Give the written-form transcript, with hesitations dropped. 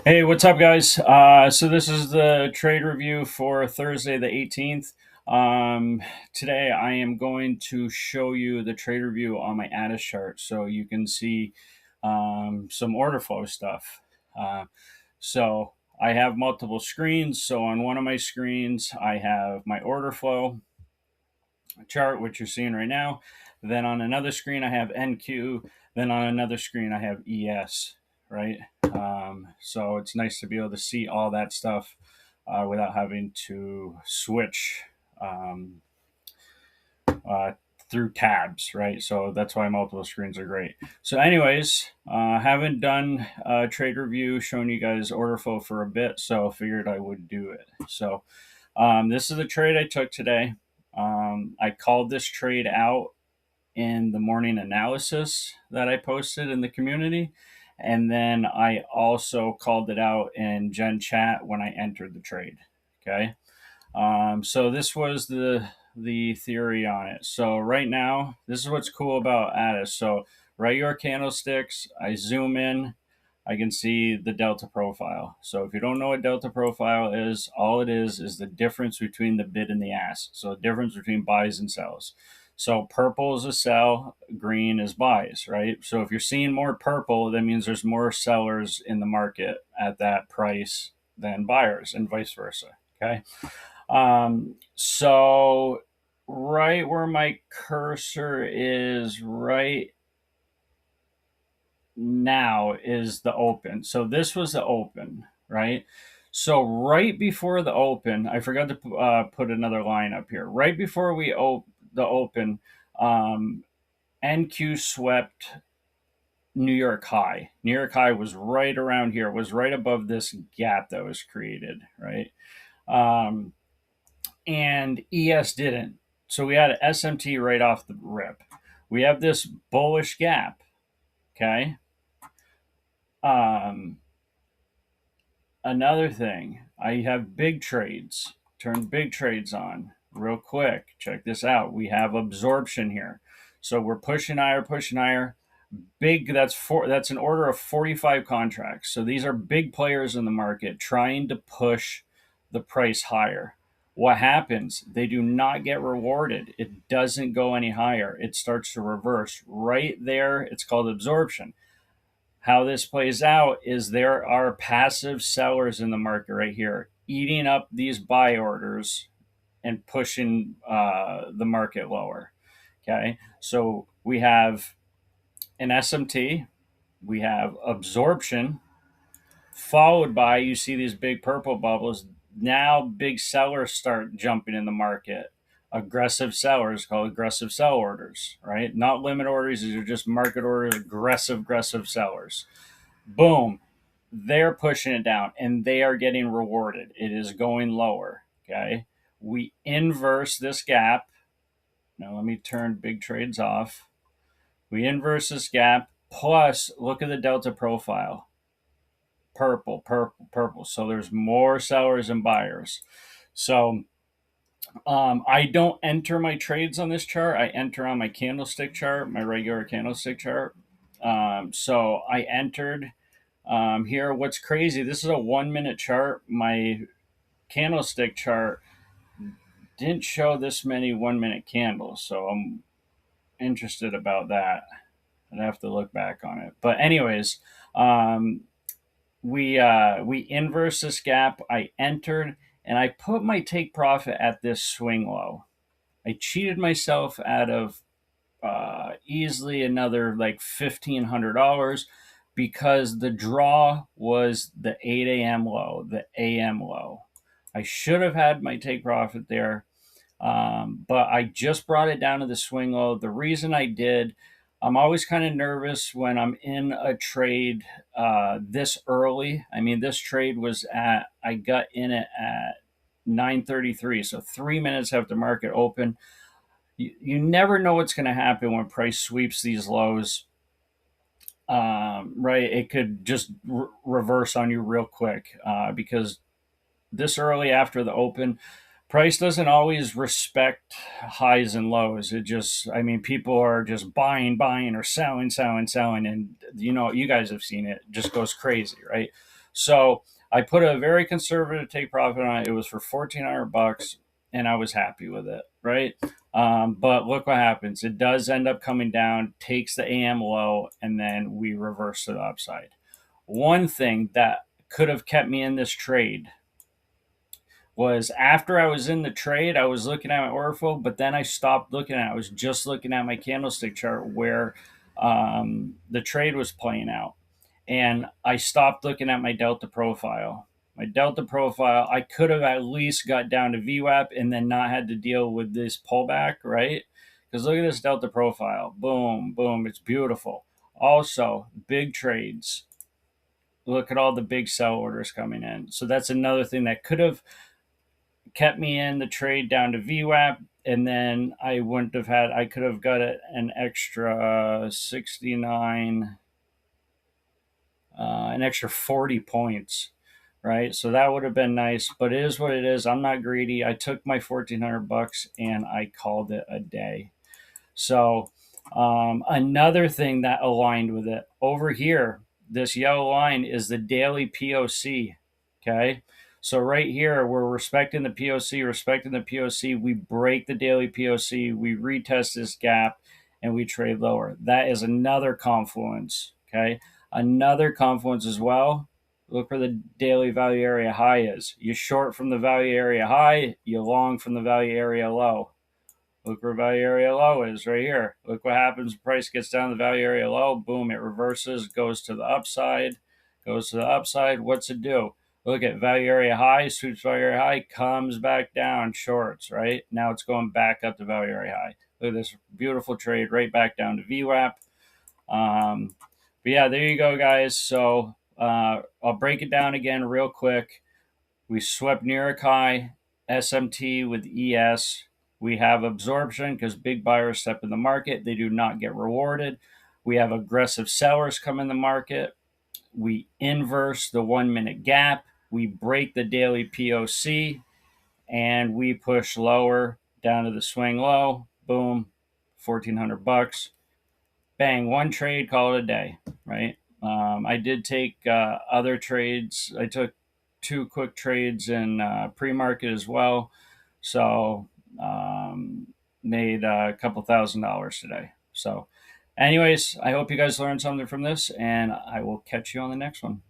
Hey, what's up, guys? So this is the trade review for Thursday, the 18th. Today, I am going to show you the trade review on my Addis chart, so you can see some order flow stuff. Uh, so I have multiple screens. So on one of my screens, I have my order flow chart, which you're seeing right now. Then on another screen, I have NQ. Then on another screen, I have ES, right? So it's nice to be able to see all that stuff without having to switch um, uh, through tabs, right? So that's why multiple screens are great. So, anyways, haven't done a trade review showing you guys order flow for a bit, so figured I would do it. So, this is the trade I took today. I called this trade out in the morning analysis that I posted in the community. And then I also called it out in Gen Chat when I entered the trade. Okay. So this was the theory on it. So right now, this is what's cool about Addis. So regular candlesticks, I zoom in, I can see the delta profile. So if you don't know what delta profile is, all it is the difference between the bid and the ask. So the difference between buys and sells. So purple is a sell, green is buys, right? So if you're seeing more purple, that means there's more sellers in the market at that price than buyers, and vice versa. Okay. So right where my cursor is right now is the open. So this was the open, right? So right before the open, I forgot to put another line up here. Right before the open, NQ swept New York high. New York high was right around here. It was right above this gap that was created, right? Um, and ES didn't. So we had an SMT right off the rip. We have this bullish gap, okay? Um, Another thing, I have big trades. Turn big trades on real quick. Check this out. We have absorption here. So we're pushing higher, pushing higher. Big, that's an order of 45 contracts. So these are big players in the market trying to push the price higher. What happens? They do not get rewarded. It doesn't go any higher. It starts to reverse. Right there, it's called absorption. How this plays out is there are passive sellers in the market right here eating up these buy orders and pushing the market lower. Okay, so we have an SMT, we have absorption, followed by, you see these big purple bubbles. Now big sellers start jumping in the market. Aggressive sellers called aggressive sell orders, right? Not limit orders, these are just market orders, aggressive sellers. Boom, they're pushing it down and they are getting rewarded. It is going lower. Okay. We inverse this gap. Now let me turn big trades off. We inverse this gap. Plus, look at the delta profile. Purple, purple, purple. So there's more sellers and buyers. So I don't enter my trades on this chart. I enter on my candlestick chart, my regular candlestick chart. So I entered here. What's crazy, this is a 1 minute chart. My candlestick chart didn't show this many 1 minute candles. So I'm interested about that. I'd have to look back on it. But anyways, we inverse this gap. I entered and I put my take profit at this swing low. I cheated myself out of easily another like $1,500 because the draw was the 8 a.m. low, the AM low. I should have had my take profit there, but I just brought it down to the swing low. The reason I did, I'm always kind of nervous when I'm in a trade this early. I mean, this trade was I got in it at 9:33, so 3 minutes after market open. You never know what's going to happen when price sweeps these lows. Right, it could just reverse on you real quick because this early after the open, price doesn't always respect highs and lows. It just, I mean, people are just buying or selling, and you know, you guys have seen it, just goes crazy, right? So I put a very conservative take profit on it. It was for $1,400, and I was happy with it, right? But look what happens. It does end up coming down, takes the AM low, and then we reverse to the upside. One thing that could have kept me in this trade was after I was in the trade, I was looking at my order flow, but then I stopped looking at it. I was just looking at my candlestick chart where the trade was playing out. And I stopped looking at my delta profile. My delta profile, I could have at least got down to VWAP and then not had to deal with this pullback, right? Because look at this delta profile. Boom, boom. It's beautiful. Also, big trades. Look at all the big sell orders coming in. So that's another thing that could have kept me in the trade down to VWAP, and then I could have got an extra 69, an extra 40 points, right? So that would have been nice, but it is what it is. I'm not greedy. I took my $1,400 and I called it a day. So another thing that aligned with it over here, this yellow line is the daily POC. Okay. So right here, we're respecting the POC, respecting the POC. We break the daily POC, we retest this gap, and we trade lower. That is another confluence. Okay. Another confluence as well. Look where the daily value area high is. You short from the value area high, you long from the value area low. Look where value area low is right here. Look what happens. Price gets down to the value area low. Boom, it reverses, goes to the upside, goes to the upside. What's it do? Look at value area high, sweeps value area high, comes back down, shorts, right? Now it's going back up to value area high. Look at this beautiful trade right back down to VWAP. But yeah, there you go, guys. So I'll break it down again real quick. We swept Nuric high, SMT with ES. We have absorption because big buyers step in the market. They do not get rewarded. We have aggressive sellers come in the market. We inverse the 1 minute gap. We break the daily POC and we push lower down to the swing low. Boom, $1,400. Bang, one trade, call it a day, right? I did take other trades. I took two quick trades in pre-market as well. So made a couple $1,000s today. So anyways, I hope you guys learned something from this, and I will catch you on the next one.